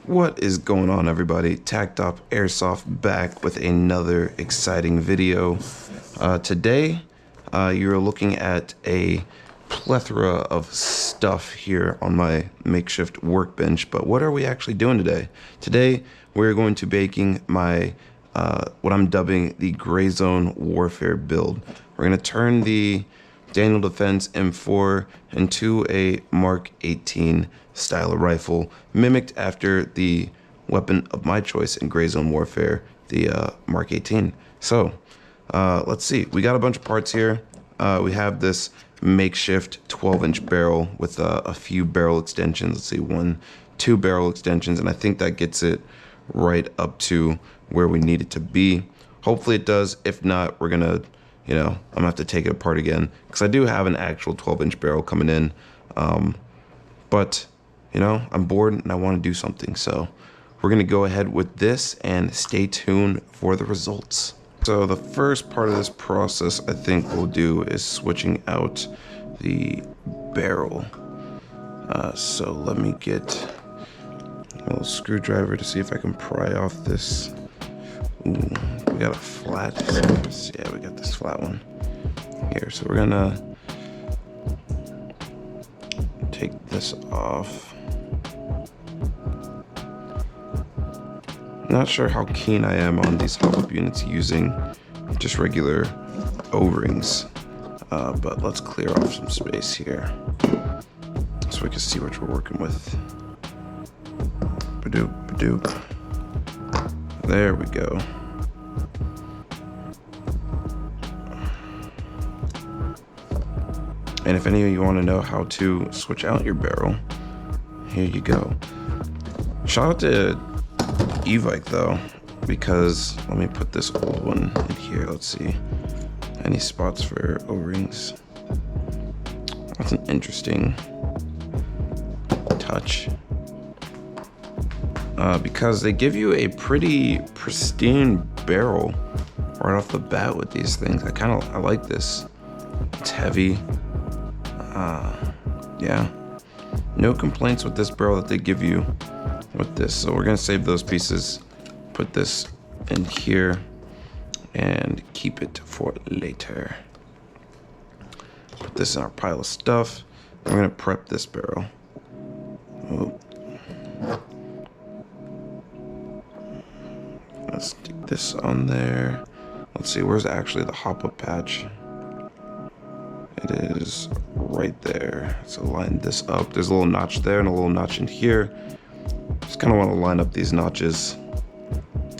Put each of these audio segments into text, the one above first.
What is going on, everybody? Tacked Up Airsoft back with another exciting video. Today you're looking at a plethora of stuff here on my makeshift workbench, but what are we actually doing today? Today we're going to be baking my what I'm dubbing the Greyzone Warfare build. We're going to turn the Daniel Defense M4 into a Mark 18 style of rifle, mimicked after the weapon of my choice in Greyzone Warfare, the Mark 18. So let's see, we got a bunch of parts here. We have this makeshift 12-inch barrel with a few barrel extensions. Let's see, 2 barrel extensions, and I think that gets it right up to where we need it to be. Hopefully it does. If not, we're gonna, I'm gonna have to take it apart again, because I do have an actual 12-inch barrel coming in. But I'm bored and I want to do something, so we're gonna go ahead with this and stay tuned for the results. So the first part of this process I think we'll do is switching out the barrel. So let me get a little screwdriver to see if I can pry off this. Ooh, we got a flat. Yeah, we got this flat one here. So we're gonna take this off. Not sure how keen I am on these HopUp units using just regular O-rings, but let's clear off some space here so we can see what we're working with. Badoop, badoop. There we go. And if any of you want to know how to switch out your barrel, here you go. Shout out to Evike though, because let me put this old one in here. Let's see, any spots for O-rings. That's an interesting touch, because they give you a pretty pristine barrel right off the bat with these things. I like this. It's heavy. Yeah, no complaints with this barrel that they give you with this. So we're gonna save those pieces, put this in here, and keep it for later. Put this in our pile of stuff. We're gonna prep this barrel. Oh. Let's stick this on there. Let's see, where's actually the HopUp patch? It is right there. So line this up. There's a little notch there and a little notch in here. Just kind of want to line up these notches.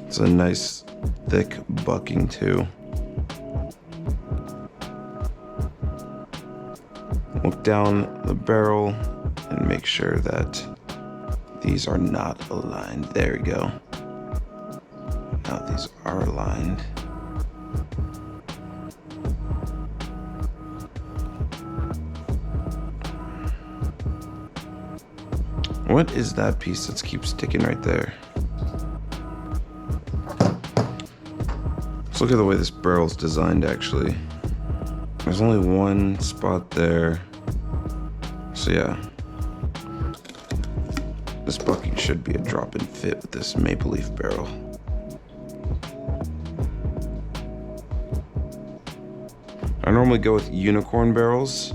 It's a nice thick bucking too. Look down the barrel and make sure that these are not aligned. There we go. Now these are aligned. What is that piece that keeps sticking right there? Let's look at the way this barrel's designed actually. There's only one spot there. So yeah. This bucking should be a drop-in fit with this maple leaf barrel. I normally go with unicorn barrels,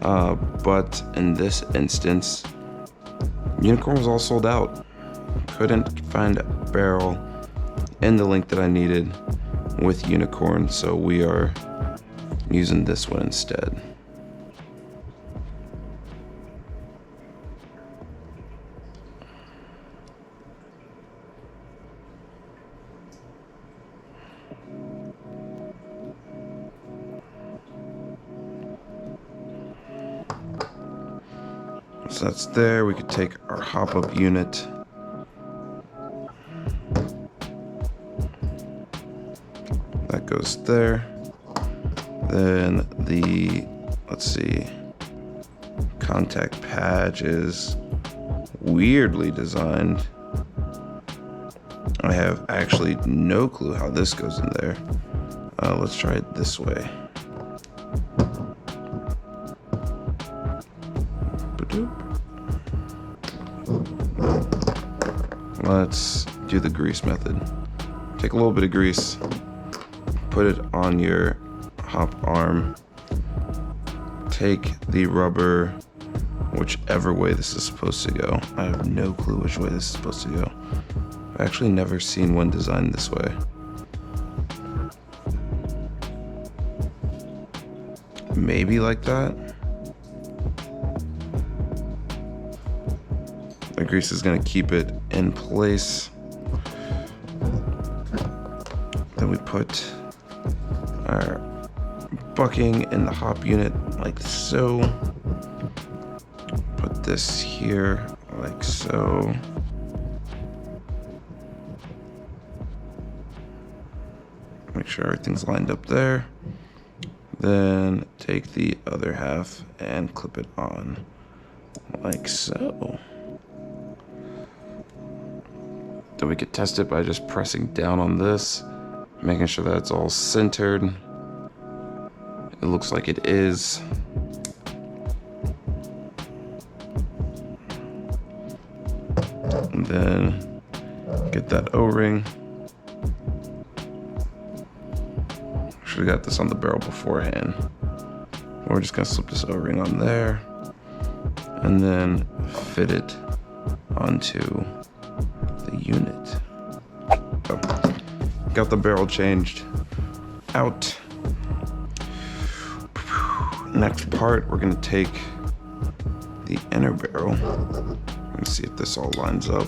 but in this instance, unicorn was all sold out. Couldn't find a barrel in the link that I needed with unicorn, so we are using this one instead. So that's there. We could take our HopUp unit. That goes there. Then the, let's see, contact patch is weirdly designed. I have actually no clue how this goes in there. Let's try it this way. let's do the grease method. Take a little bit of grease, put it on your hop arm, take the rubber whichever way this is supposed to go. I have no clue which way this is supposed to go. I've actually never seen one designed this way. Maybe like that. The grease is gonna keep it in place. Then we put our bucking in the hop unit like so. Put this here like so. Make sure everything's lined up there. Then take the other half and clip it on like so. Then we could test it by just pressing down on this, making sure that it's all centered. It looks like it is. And then get that O-ring. Should have got this on the barrel beforehand. We're just gonna slip this O-ring on there and then fit it onto the unit. So, got the barrel changed out. Next part, we're gonna take the inner barrel and see if this all lines up.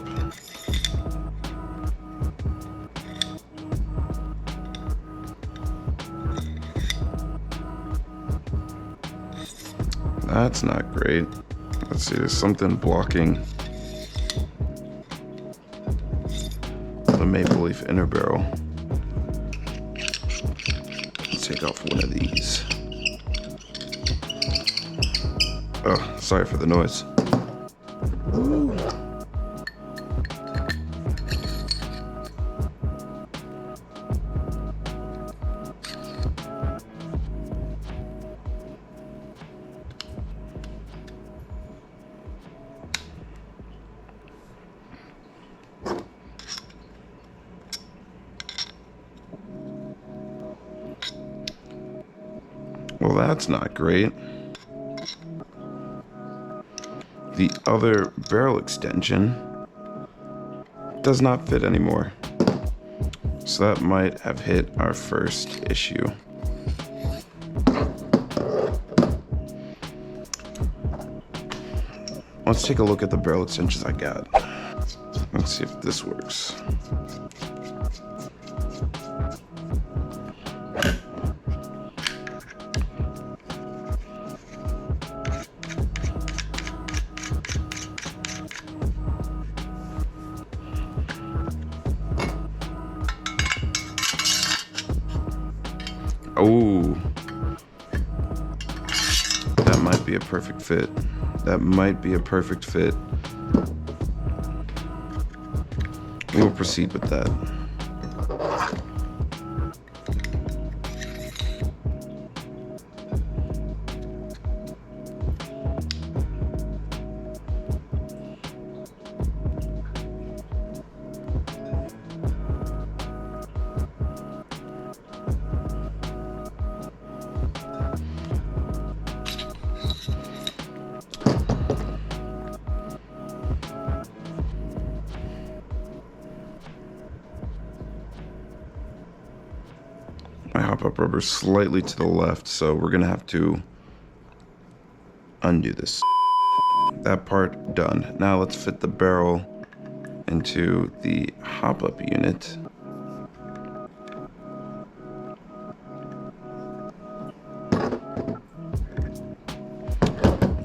That's not great. Let's see, there's something blocking the maple leaf inner barrel. Let's take off one of these. Oh, sorry for the noise. Ooh. Well, that's not great. The other barrel extension does not fit anymore. So that might have hit our first issue. Let's take a look at the barrel extensions I got. Let's see if this works. Oh, that might be a perfect fit. That might be a perfect fit. We will proceed with that. My hop-up rubber is slightly to the left, so we're gonna have to undo this. That part done. Now let's fit the barrel into the hop-up unit.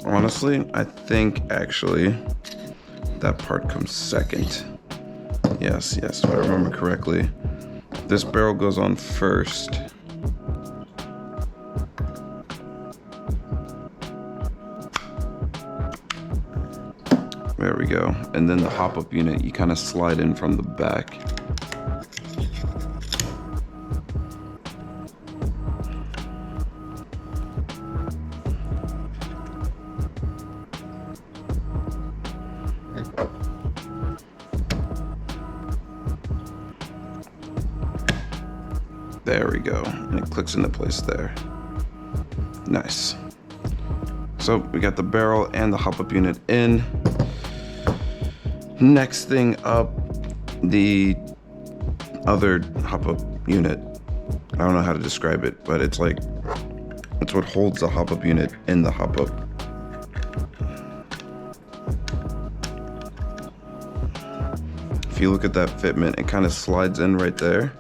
Honestly, I think actually that part comes second. Yes, if I remember correctly. This barrel goes on first. There we go. And then the hop-up unit, you kind of slide in from the back. There we go. And it clicks into place there. Nice. So we got the barrel and the hop-up unit in. Next thing up, the other hop-up unit. I don't know how to describe it, but it's like, it's what holds the hop-up unit in the hop-up. If you look at that fitment, it kind of slides in right there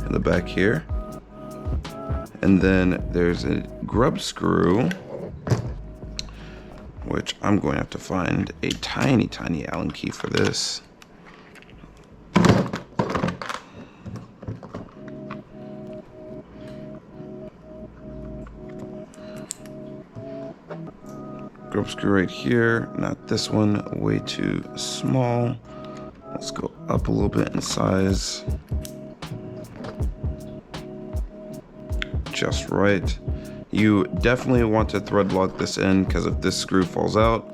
in the back here. And then there's a grub screw, which I'm going to have to find a tiny, tiny Allen key for this. Grub screw right here, not this one, way too small. Let's go up a little bit in size. Just right. You definitely want to thread lock this in, because if this screw falls out,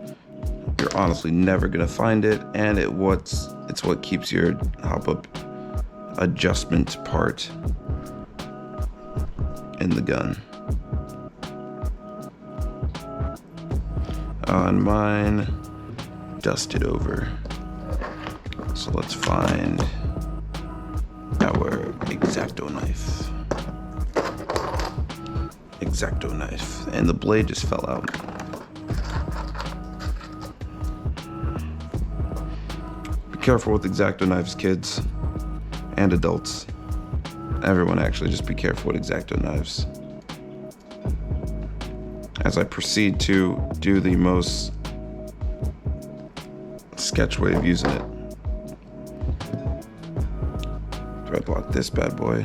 you're honestly never gonna find it, and it's what keeps your hop-up adjustment part in the gun. On mine, dusted over. So let's find our X-Acto knife. X-Acto knife, and the blade just fell out. Be careful with X-Acto knives, kids and adults. Everyone, actually, just be careful with X-Acto knives. As I proceed to do the most sketch way of using it. Thread lock this bad boy.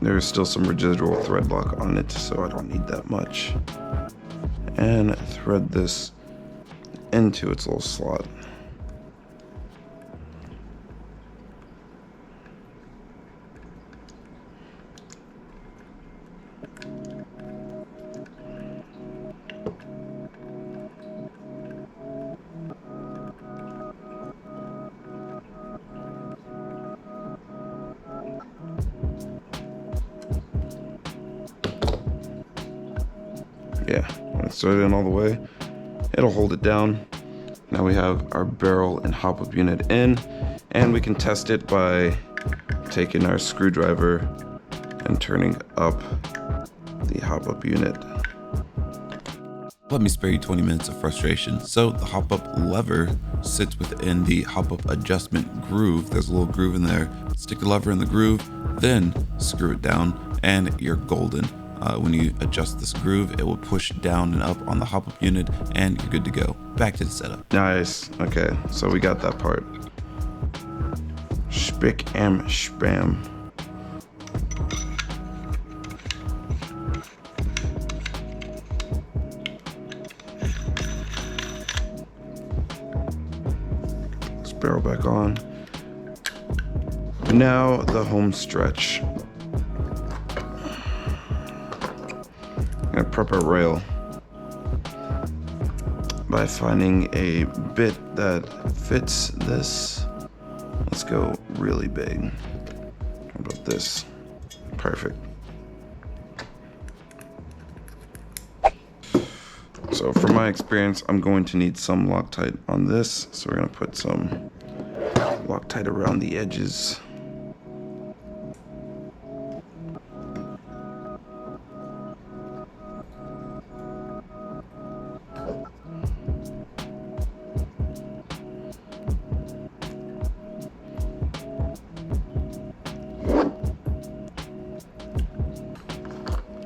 There is still some residual thread lock on it, so I don't need that much. And thread this into its little slot. Yeah, when it's threaded in all the way, it'll hold it down. Now we have our barrel and hop-up unit in, and we can test it by taking our screwdriver and turning up the hop-up unit. Let me spare you 20 minutes of frustration. So the hop-up lever sits within the hop-up adjustment groove. There's a little groove in there. Stick the lever in the groove, then screw it down, and you're golden. When you adjust this groove, it will push down and up on the hop-up unit, and you're good to go. Back to the setup. Nice. Okay, so we got that part. Spick and spam. Let's barrel back on. Now the home stretch. I'm gonna prep our rail by finding a bit that fits this. Let's go really big. How about this? Perfect. So from my experience, I'm going to need some Loctite on this. So we're gonna put some Loctite around the edges.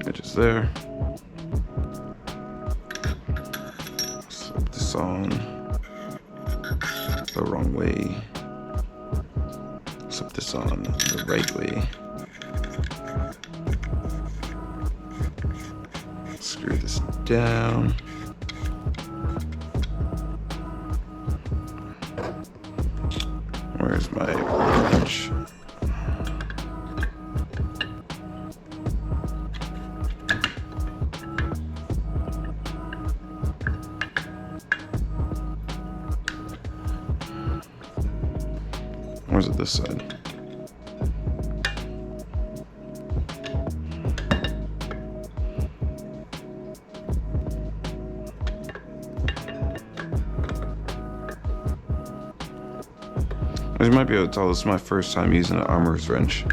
Edges there. Slip this on the wrong way. Slip this on the right way. Screw this down. Where's my wrench? Or is it this side? As you might be able to tell, this is my first time using an armorer's wrench.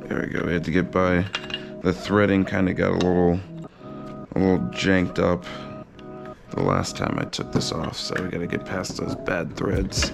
There we go, we had to get by. The threading kind of got a little janked up the last time I took this off, so we gotta get past those bad threads.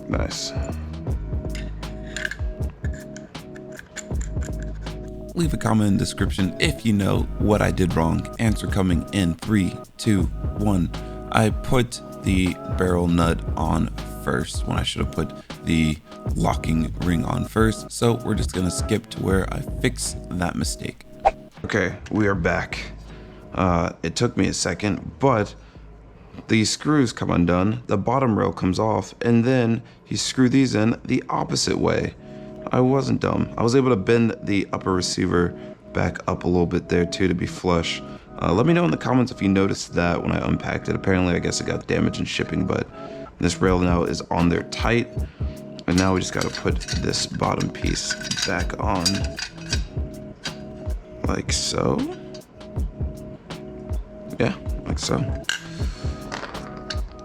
Nice. Leave a comment in the description if you know what I did wrong. Answer coming in 3, 2, 1. I put the barrel nut on first when I should have put the locking ring on first. So we're just gonna skip to where I fix that mistake. Okay, we are back. It took me a second, but the screws come undone, the bottom rail comes off, and then you screw these in the opposite way. I wasn't dumb. I was able to bend the upper receiver back up a little bit there too to be flush. Let me know in the comments if you noticed that when I unpacked it. Apparently, I guess it got damaged in shipping, but this rail now is on there tight. And now we just gotta put this bottom piece back on, like so. Yeah, like so.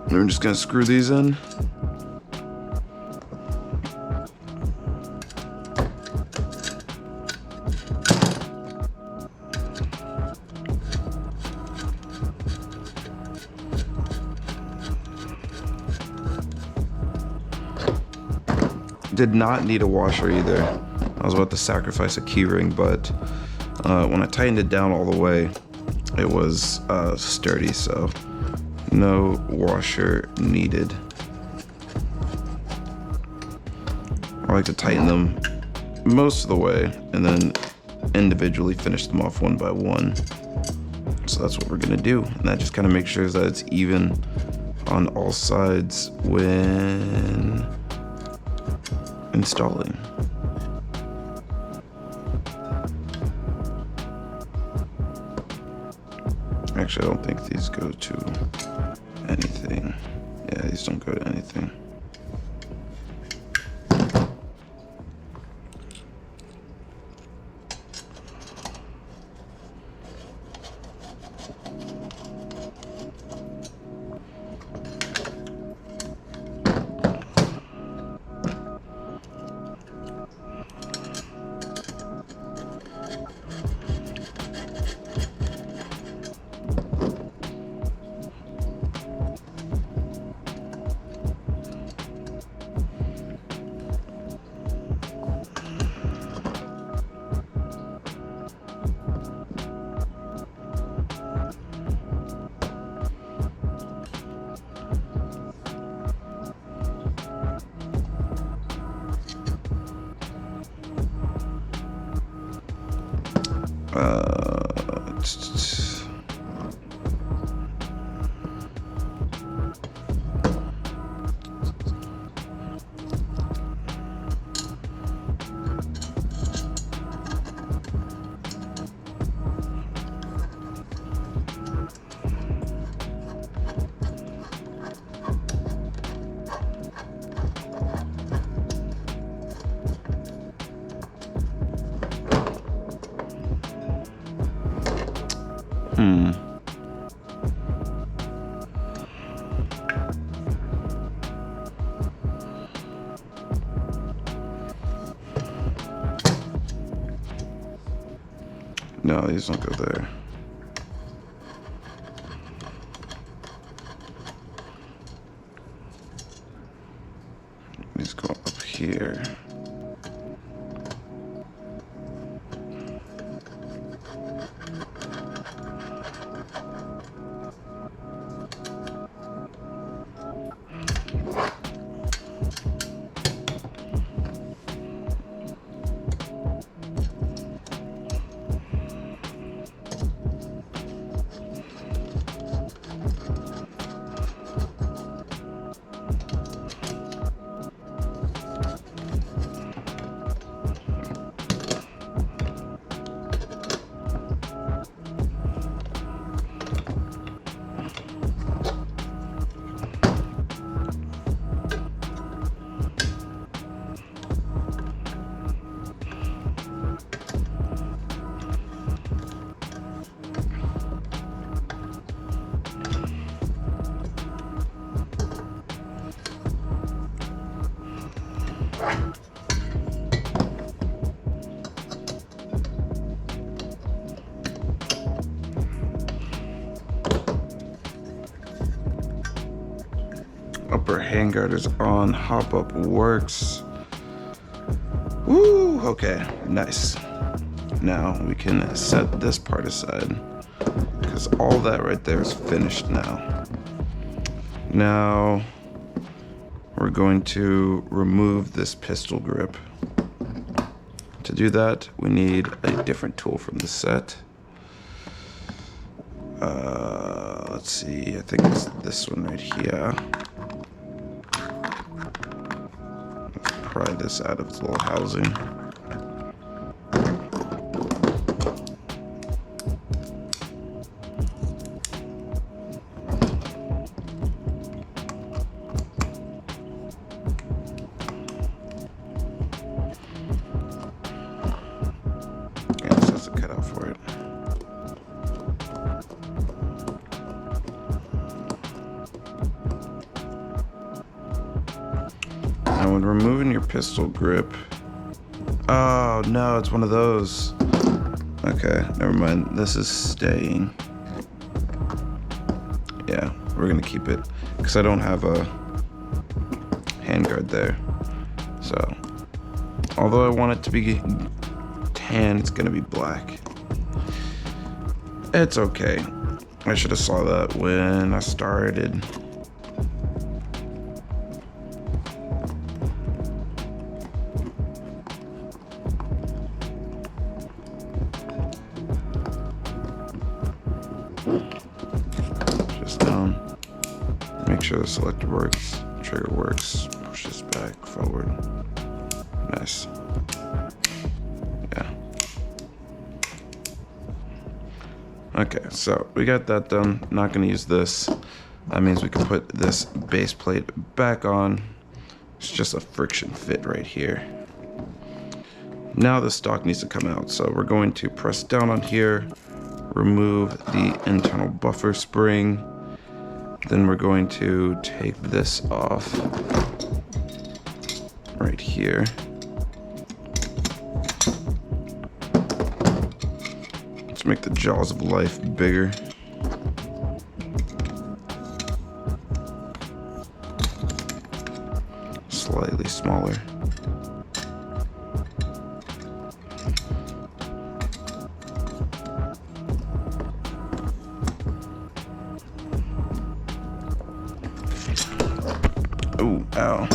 And we're just gonna screw these in. Did not need a washer either. I was about to sacrifice a keyring, but when I tightened it down all the way, it was sturdy, so no washer needed. I like to tighten them most of the way and then individually finish them off one by one. So that's what we're gonna do. And that just kind of makes sure that it's even on all sides when installing. Actually, I don't think these go to anything. Yeah, these don't go to anything. No, these don't go there. These go up here. Upper handguard is on. HopUp works. Woo! Okay, nice. Now we can set this part aside because all that right there is finished now. Now we're going to remove this pistol grip. To do that, we need a different tool from the set. Let's see, I think it's this one right here. Let's pry this out of its little housing. Now when removing your pistol grip, oh no, it's one of those. Okay, never mind, this is staying. Yeah, we're gonna keep it because I don't have a handguard there. So, although I want it to be tan, it's gonna be black. It's okay. I should have saw that when I started. Just down. Make sure the selector works, trigger works, push this back, forward. Nice. Yeah. Okay, so we got that done. Not gonna use this. That means we can put this base plate back on. It's just a friction fit right here. Now the stock needs to come out, so we're going to press down on here, remove the internal buffer spring. Then we're going to take this off right here. Let's make the jaws of life bigger. Slightly smaller. Oh, ow.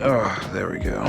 Oh, there we go.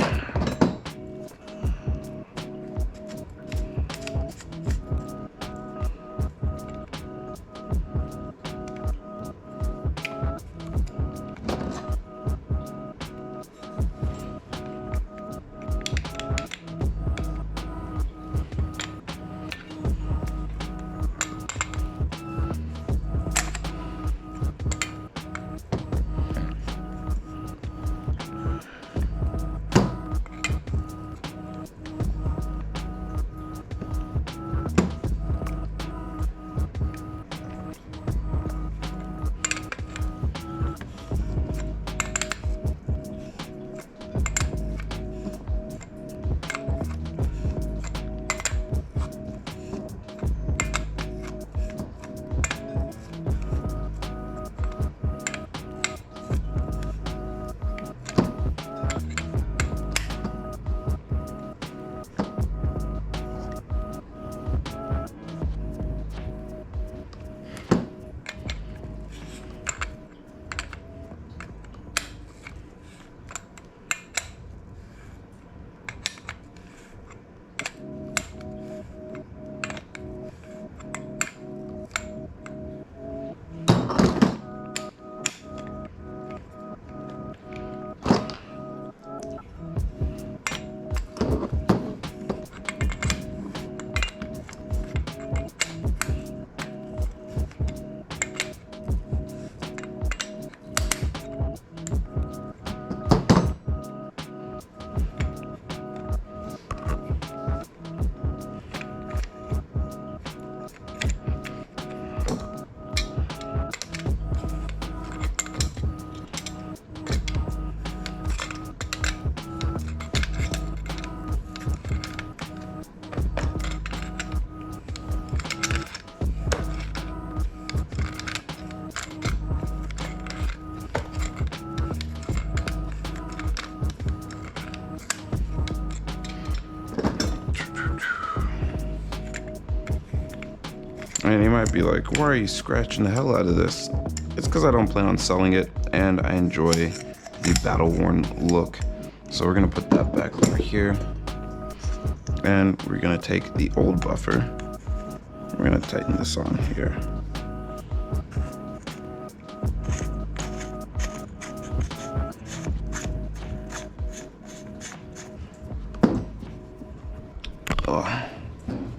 And you might be like, why are you scratching the hell out of this? It's because I don't plan on selling it, and I enjoy the battle-worn look. So we're gonna put that back over here. And we're gonna take the old buffer. We're gonna tighten this on here. Oh.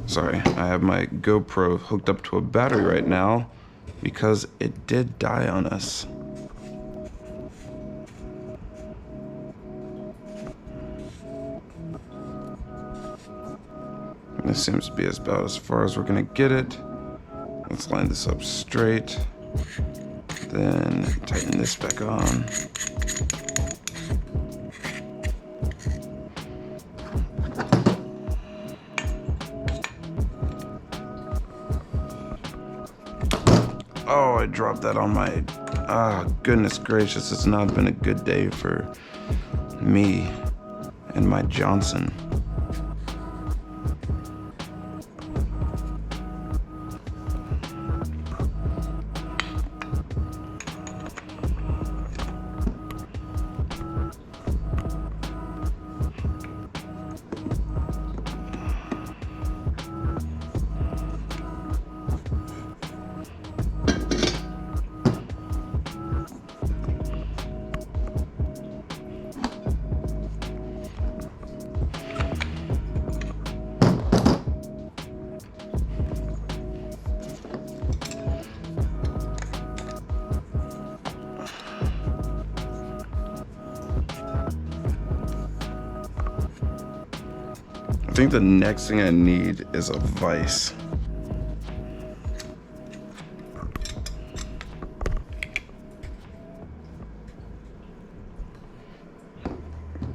Sorry, I have my GoPro hooked up to a battery right now because it did die on us. And this seems to be about as far as we're gonna get it. Let's line this up straight. Then tighten this back on. Oh, I dropped that on my... goodness gracious, it's not been a good day for me and my Johnson. I think the next thing I need is a vise.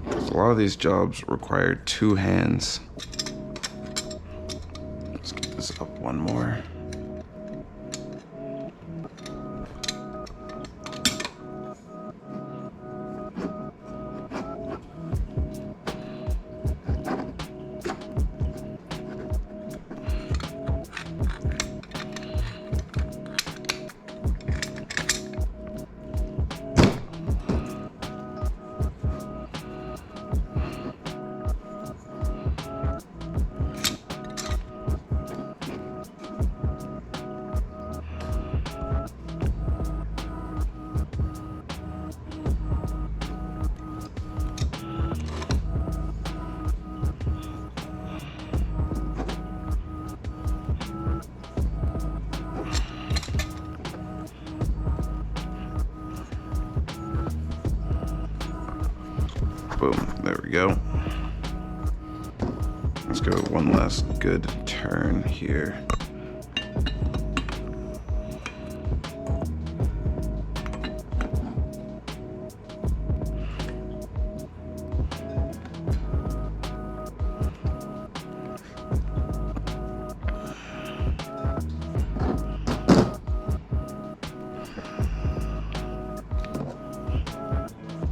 A lot of these jobs require two hands. Let's get this up one more. Boom, there we go. Let's go one last good turn here.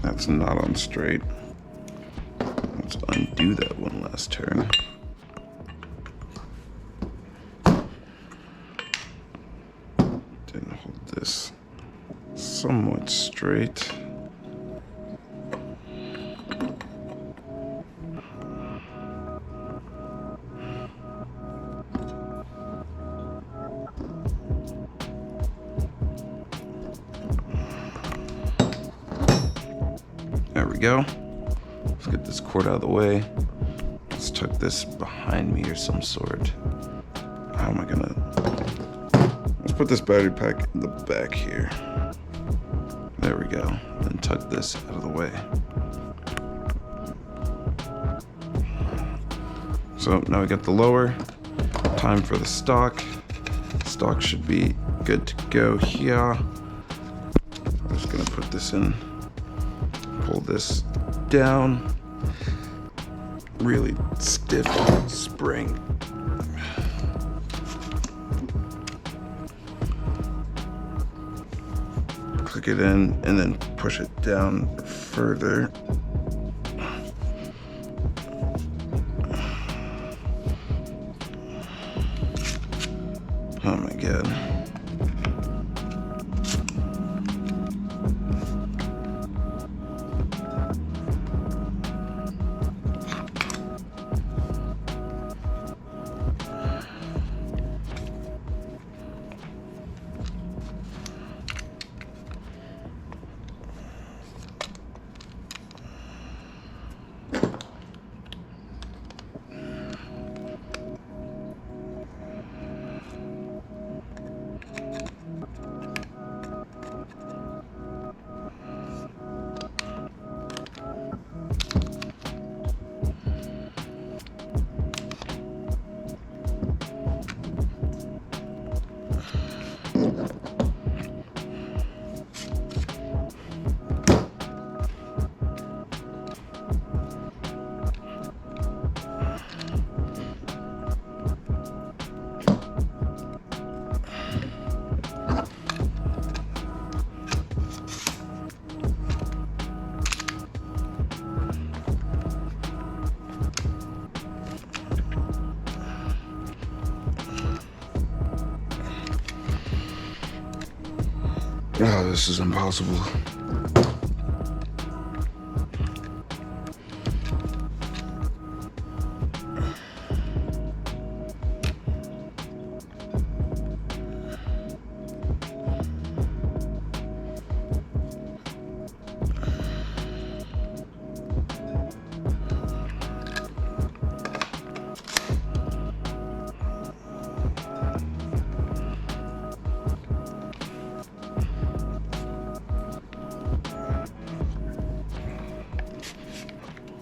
That's not on straight. Let's undo that one last turn. Didn't hold this somewhat straight. There we go. Let's get this cord out of the way. Let's tuck this behind me or some sort. How am I gonna... Let's put this battery pack in the back here. There we go. Then tuck this out of the way. So now we got the lower. Time for the stock. Stock should be good to go here. I'm just gonna put this in. Pull this down. Really stiff spring. Click it in and then push it down further. Oh my god. Oh, this is impossible.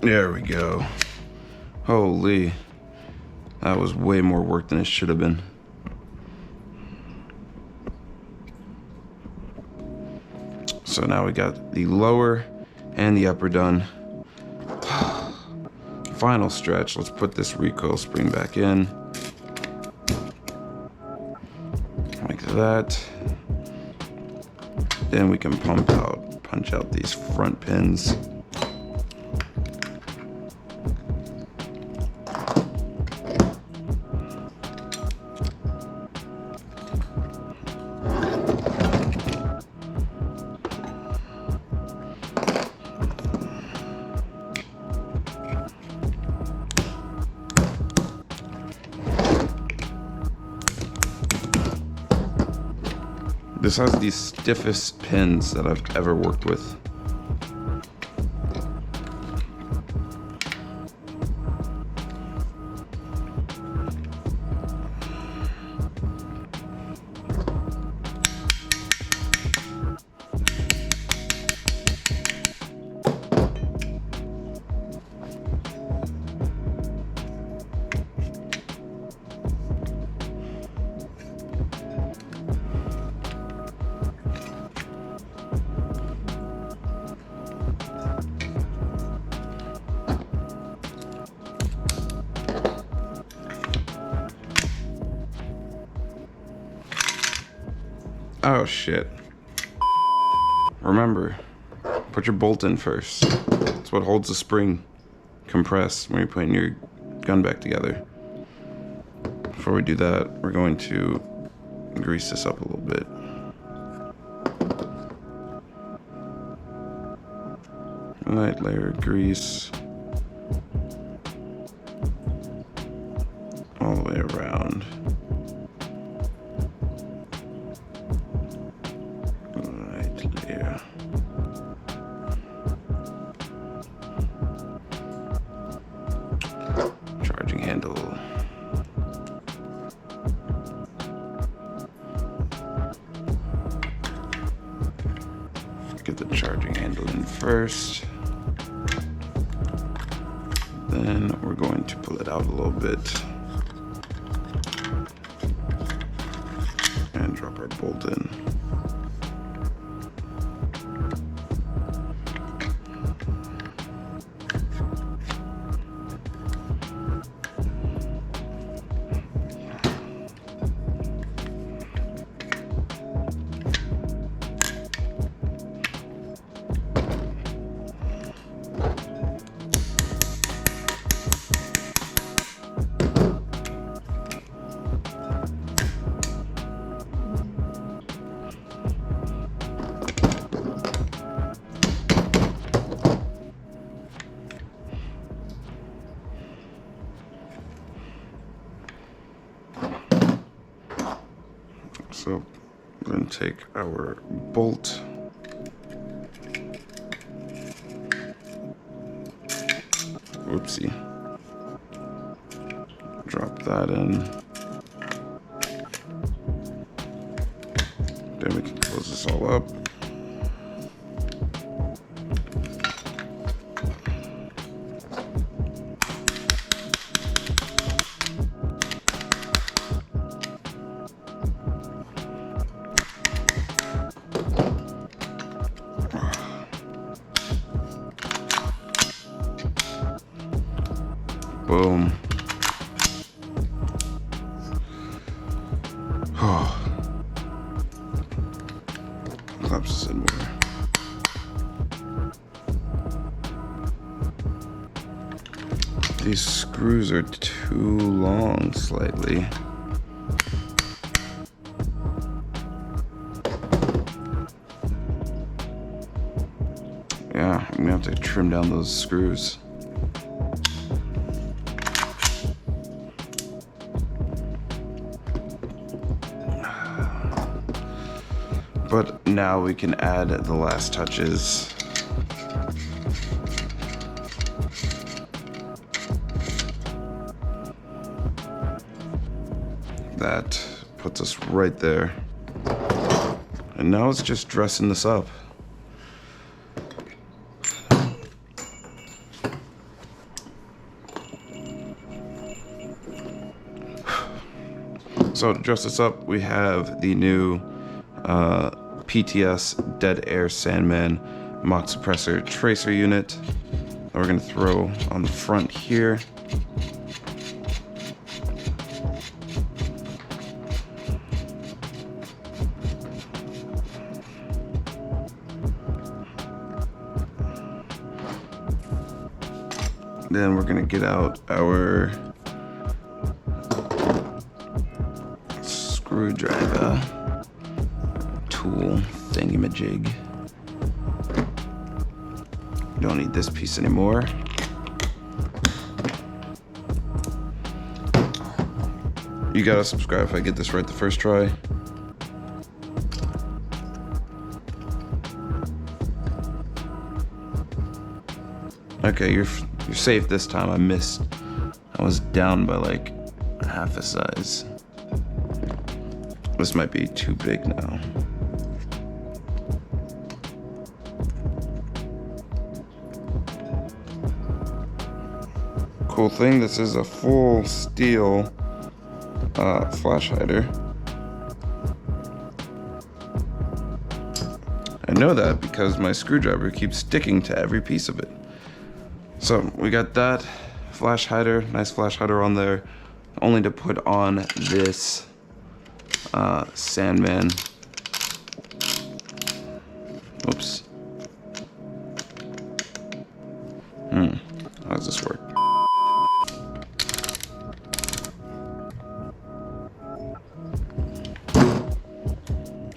There we go. Holy. That was way more work than it should have been. So now we got the lower and the upper done. Final stretch. Let's put this recoil spring back in. Like that. Then we can punch out these front pins. This has the stiffest pins that I've ever worked with. Oh shit. Remember, put your bolt in first. It's what holds the spring compressed when you're putting your gun back together. Before we do that, we're going to grease this up a little bit. Light layer of grease all the way around. Light layer. Charging handle. Get the charging handle in first. Then we're going to pull it out a little bit and drop our bolt in. So we're going to take our bolt, whoopsie, drop that in, then we can close this all up. Boom. Oh. Collapse this in more. These screws are too long slightly. Yeah, I'm gonna have to trim down those screws. But now we can add the last touches. That puts us right there. And now it's just dressing this up. So to dress this up, we have the new PTS Dead Air Sandman Mock Suppressor Tracer Unit that we're going to throw on the front here. Then we're going to get out our screwdriver tool thingamajig. Don't need this piece anymore. You gotta subscribe if I get this right the first try. Okay, you're safe this time. I missed. I was down by like half a size. This might be too big now. Cool thing, this is a full steel flash hider. I know that because my screwdriver keeps sticking to every piece of it. So we got that flash hider, nice flash hider on there, only to put on this Sandman Oops. How does this work?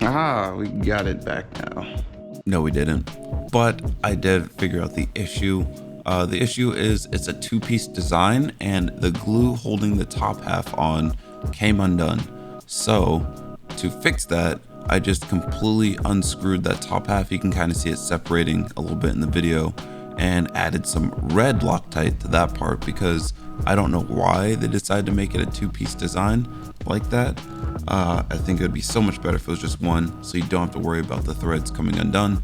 Ah, we got it back now. No, we didn't. But I did figure out the issue. The issue is it's a two-piece design and the glue holding the top half on came undone. So to fix that, I just completely unscrewed that top half. You can kind of see it separating a little bit in the video, and added some red Loctite to that part because I don't know why they decided to make it a two-piece design like that. I think it would be so much better if it was just one, so you don't have to worry about the threads coming undone.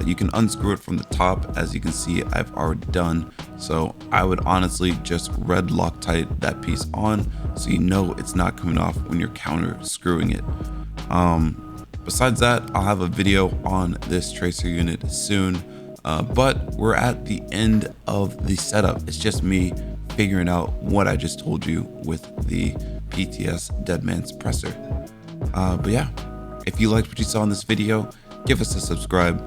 You can unscrew it from the top, as you can see I've already done. So I would honestly just red Loctite that piece on so you know it's not coming off when you're counter screwing it. Besides that, I'll have a video on this tracer unit soon, but we're at the end of the setup. It's just me figuring out what I just told you with the PTS Deadman suppressor. But yeah, if you liked what you saw in this video, give us a subscribe.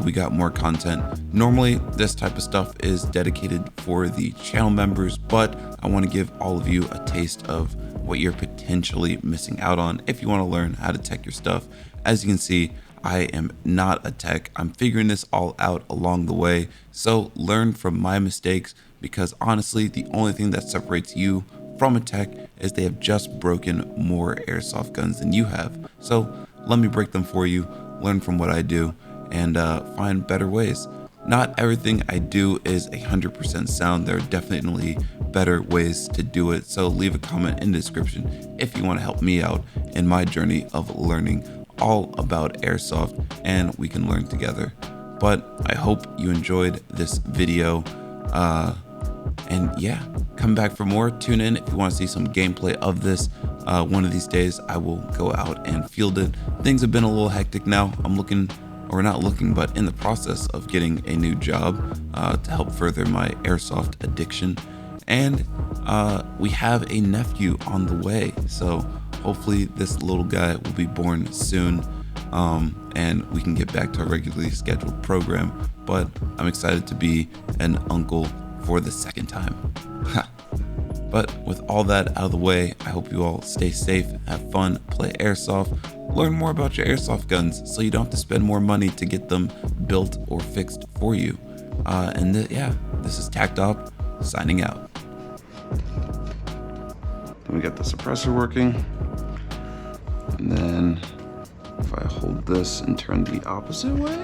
We got more content. Normally this type of stuff is dedicated for the channel members, but I want to give all of you a taste of what you're potentially missing out on if you want to learn how to tech your stuff. As you can see, I am not a tech. I'm figuring this all out along the way, so learn from my mistakes, because honestly the only thing that separates you from a tech is they have just broken more airsoft guns than you have. So let me break them for you, learn from what I do, and find better ways. Not everything I do is 100% sound. There are definitely better ways to do it, so leave a comment in the description if you want to help me out in my journey of learning all about airsoft, and we can learn together. But I hope you enjoyed this video, and yeah, come back for more. Tune in if you want to see some gameplay of this. One of these days I will go out and field it. Things have been a little hectic now. I'm looking, or not looking, but in the process of getting a new job to help further my airsoft addiction. And we have a nephew on the way, so hopefully this little guy will be born soon, and we can get back to a regularly scheduled program. But I'm excited to be an uncle for the second time. But with all that out of the way, I hope you all stay safe, have fun, play airsoft, learn more about your airsoft guns so you don't have to spend more money to get them built or fixed for you. Yeah, this is TactOp signing out. Then we got the suppressor working. And then if I hold this and turn the opposite way,